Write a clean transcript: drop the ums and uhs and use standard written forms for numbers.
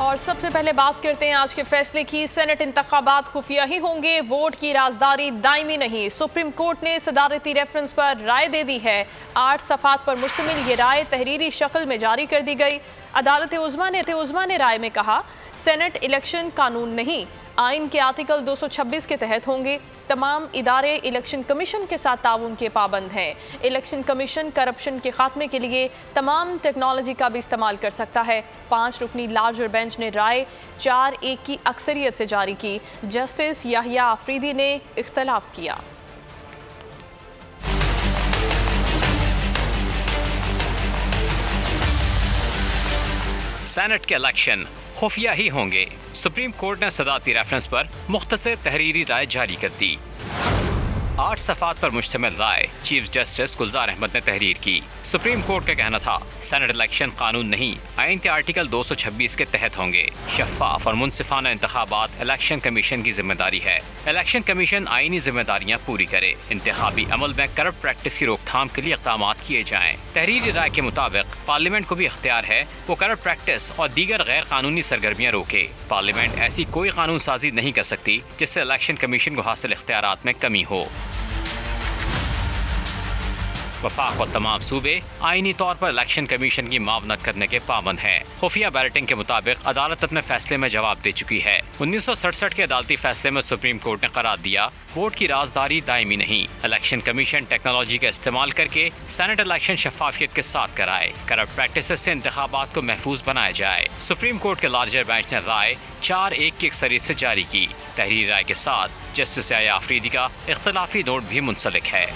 और सबसे पहले बात करते हैं आज के फैसले की। सेनेट इंतखाबात खुफिया ही होंगे, वोट की राजदारी दायमी नहीं। सुप्रीम कोर्ट ने सदारती रेफरेंस पर राय दे दी है। 8 सफ़ात पर मुश्तमिल ये राय तहरीरी शक्ल में जारी कर दी गई। अदालत उज़्मा ने राय में कहा, सेनेट इलेक्शन कानून नहीं, आइन के आर्टिकल 226 के तहत होंगे। तमाम इदारे इलेक्शन कमीशन के साथ ताउन के पाबंद हैं। इलेक्शन कमीशन करप्शन के खात्मे के लिए तमाम टेक्नोलॉजी का भी इस्तेमाल कर सकता है। 5 रुकनी लार्जर बेंच ने राय 4-1 की अक्सरियत से जारी की। जस्टिस याहिया आफरीदी ने इख्तलाफ किया। सेनेट के इलेक्शन खुफिया ही होंगे। सुप्रीम कोर्ट ने सदारती रेफरेंस पर मुख्तसर तहरीरी राय जारी कर दी। 8 सफ़ात पर मुश्तमिल राय चीफ जस्टिस गुलजार अहमद ने तहरीर की। सुप्रीम कोर्ट का कहना था, सेनेट इलेक्शन कानून नहीं, आइन के आर्टिकल 226 के तहत होंगे। शफाफ और मुनसिफाना इंतखाबात इलेक्शन कमीशन की जिम्मेदारी है। इलेक्शन कमीशन आईनी जिम्मेदारियां पूरी करे। इंतखाबी अमल में करप्ट प्रैक्टिस की रोकथाम के लिए इक़दाम किए जाएं। तहरीरी राय के मुताबिक पार्लियामेंट को भी इख्तियार है वो करप्ट प्रैक्टिस और दीगर गैर कानूनी सरगर्मियां रोके। पार्लियामेंट ऐसी कोई कानून साजी नहीं कर सकती जिससे इलेक्शन कमीशन को हासिल इख्तियारात में कमी हो। वफाक और तमाम सूबे आईनी तौर पर इलेक्शन कमीशन की मावनत करने के पाबंद हैं। खुफिया बैलेटिंग के मुताबिक अदालत अपने फैसले में जवाब दे चुकी है। 1967 के अदालती फैसले में सुप्रीम कोर्ट ने करार दिया, वोट की राजदारी दायमी नहीं। इलेक्शन कमीशन टेक्नोलॉजी का इस्तेमाल करके सेनेट इलेक्शन शफाफियत के साथ कराए। करप्ट प्रैक्टिस से इंतखाबात को महफूज बनाया जाए। सुप्रीम कोर्ट के लार्जर बेंच ने राय 4-1 की अक्सरियत से जारी की। तहरीरी राय के साथ जस्टिस याहिया आफरीदी का इख्तलाफी नोट भी मुंसलिक है।